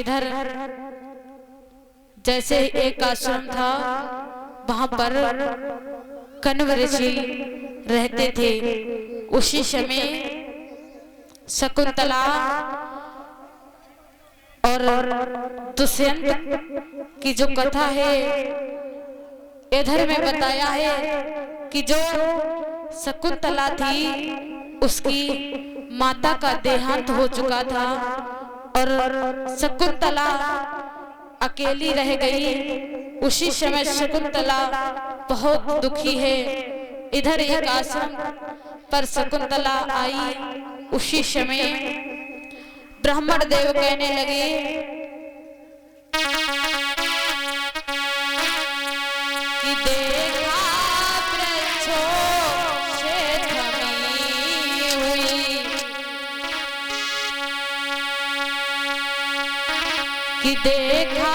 इधर जैसे एक आश्रम था, वहां पर कण्व ऋषि रहते थे। उसी समय शकुंतला और दुष्यंत की जो कथा है इधर में बताया है कि जो शकुंतला थी उसकी माता का देहांत हो चुका था और शकुंतला अकेली रह गई। उसी समय शकुंतला बहुत दुखी है। इधर एक आश्रम पर शकुंतला आई। उसी समय ब्राह्मण देव कहने लगे कि देखा वृक्षों से थमी हुई, कि देखा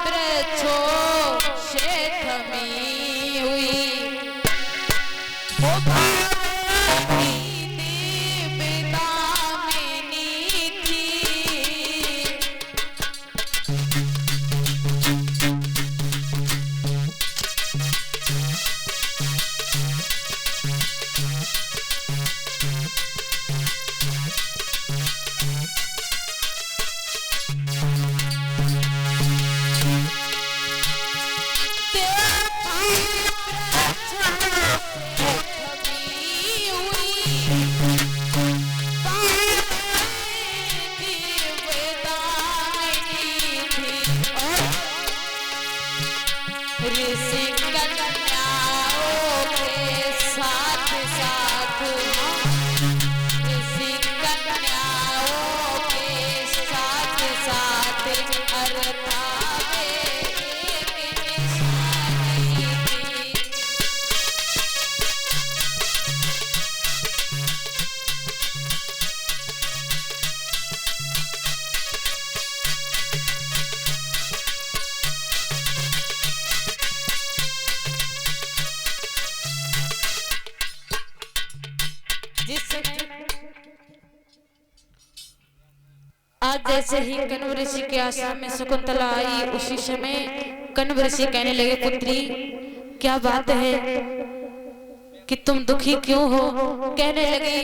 वृक्षों से थमी हुई, ओ भाई आज जैसे ही कण्व ऋषि के आश्रम में शकुंतला आई, उसी समय कण्व ऋषि कहने लगे पुत्री क्या बात है कि तुम दुखी क्यों हो। कहने लगे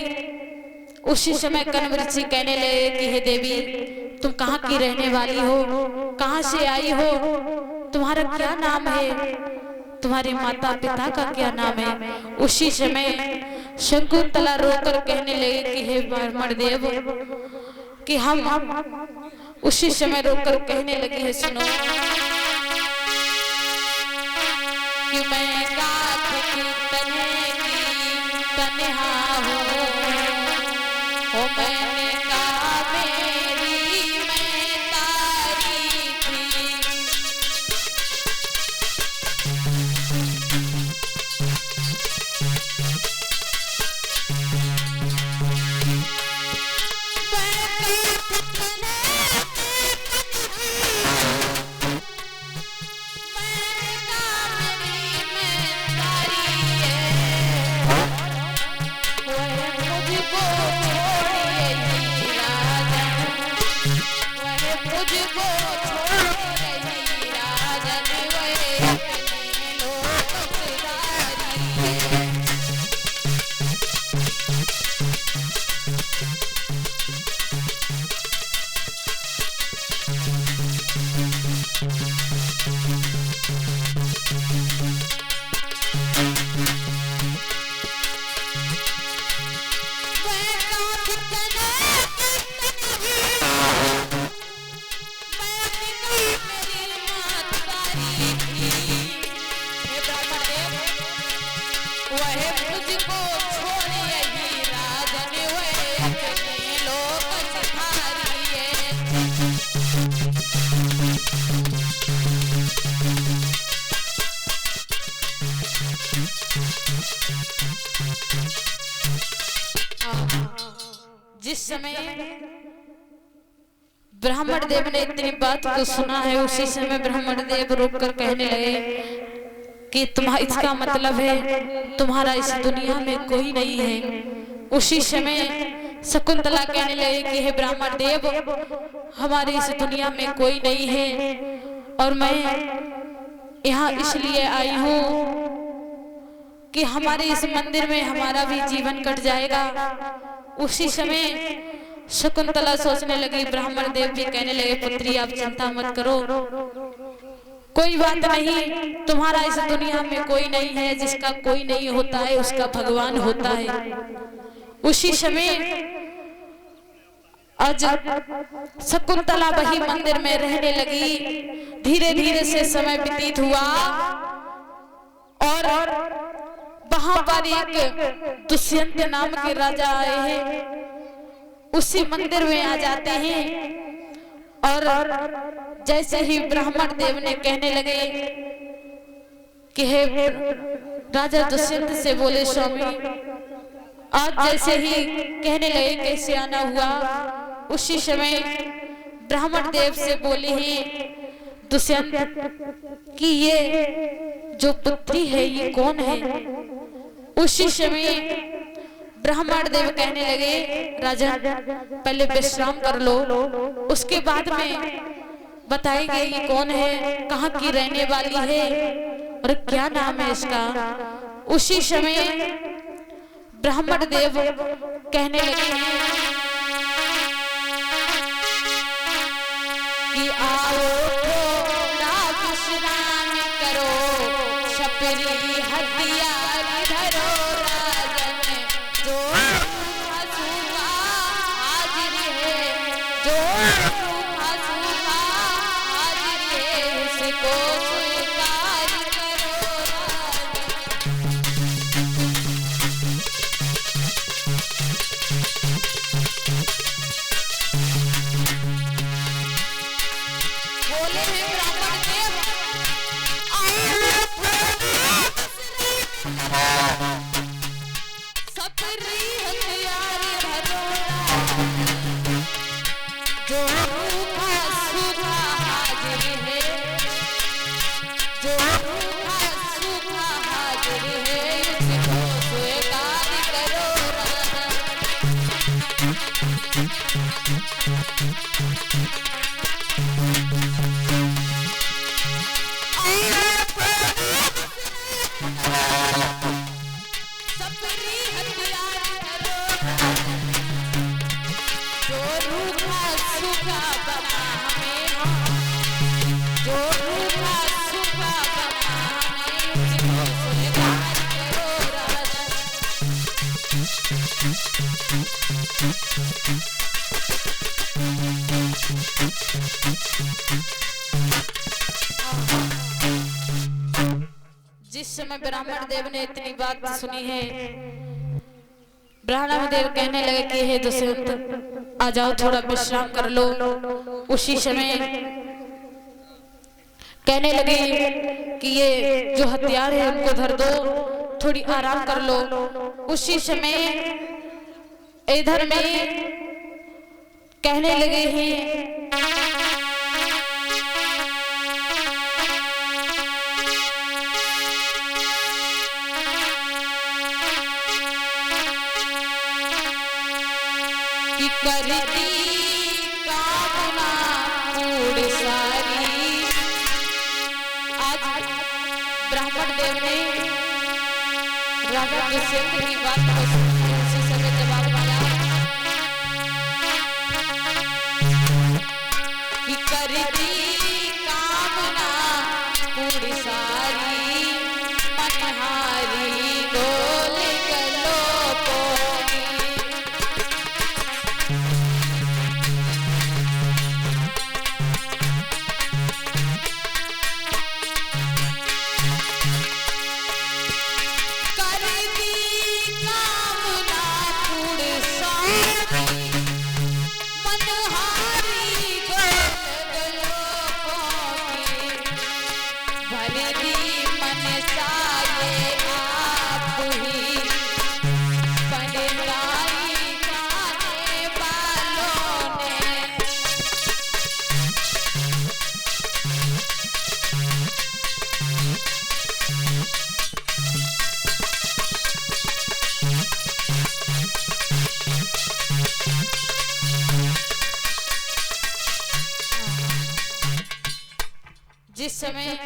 उसी समय कण्व ऋषि कहने लगे कि हे देवी तुम कहाँ की रहने वाली हो, कहाँ से आई हो, तुम्हारा क्या नाम है, तुम्हारे माता पिता का क्या नाम है। उसी समय शकुंतला रोकर कहने लगे कि हे ब्राह्मण देव कि हम उसी समय रोकर कहने लगी है सुनो कि मैं गाथ की तने की तन्हा हो मैंने कहा मेरी मैं तारी थी। जिस समय ब्राह्मण देव ने इतनी बात को सुना है, उसी समय ब्राह्मण देव रोककर कहने लगे कि तुम्हारा इसका मतलब है तुम्हारा इस दुनिया में कोई नहीं है। उसी समय शकुंतला कहने लगे कि हे ब्राह्मण देव हमारी इस दुनिया में कोई नहीं है और मैं यहाँ इसलिए आई हूँ कि हमारे इस मंदिर में हमारा भी जीवन कट जाएगा। उसी समय शकुंतला सोचने लगी, ब्राह्मण देव भी कहने लगे, पुत्री आप चिंता मत करो, कोई बात नहीं, तुम्हारा इस दुनिया में कोई नहीं है, जिसका कोई नहीं होता है उसका भगवान होता है। उसी समय आज शकुंतला वही मंदिर में रहने लगी। धीरे धीरे से समय व्यतीत हुआ और वहां पर एक दुष्यंत नाम के राजा आए हैं, उसी मंदिर में आ जाते हैं और जैसे ही ब्राह्मण देव ने कहने लगे कि हे राजा दुष्यंत से बोले, स्वामी आज जैसे ही कहने लगे कैसे आना हुआ, उसी समय ब्राह्मण देव से बोले हैं दुष्यंत कि ये जो पुत्री है ये कौन है। उसी समय ब्राह्मण देव कहने लगे, राजा पहले विश्राम कर लो, उसके बाद में बताएंगे ये कौन है, कहाँ की रहने वाली है और क्या नाम है इसका। उसी समय ब्राह्मण देव कहने लगे कि आओ थोड़ा विश्राम करो, छपरी हथियार धरो, राजन जो सूखा हाजिर है, जो सूखा हाजिर है, उसको स्वीकार करो बोले हैं ब्राह्मण देव, छपरी हथियार धरो, जो सूखा हाजिर है, जो सूखा हाजिर है, उसको स्वीकार करो छपरी हथियार धरो, जो रूखा सूखा बना हमें, जो रूखा सूखा बना हमें, उसको स्वीकार करो राजा। जिस समय ब्राह्मण देव ने इतनी बात सुनी है, ब्राह्मण देव कहने लगे कि हे दुष्यंत आ जाओ थोड़ा विश्राम कर लो। उसी समय कहने लगे कि ये जो हथियार है उनको धर दो, थोड़ी आराम कर लो। उसी समय इधर में कहने लगे हैं कि करती कामना पूरी सारी। आज ब्राह्मण देव ने राजा दुष्यंत की बात को उसी समय जवाब दिया कि करती कामना पूरी सारी, मनहारी गोल गलो पोगी। भर दी जिस समय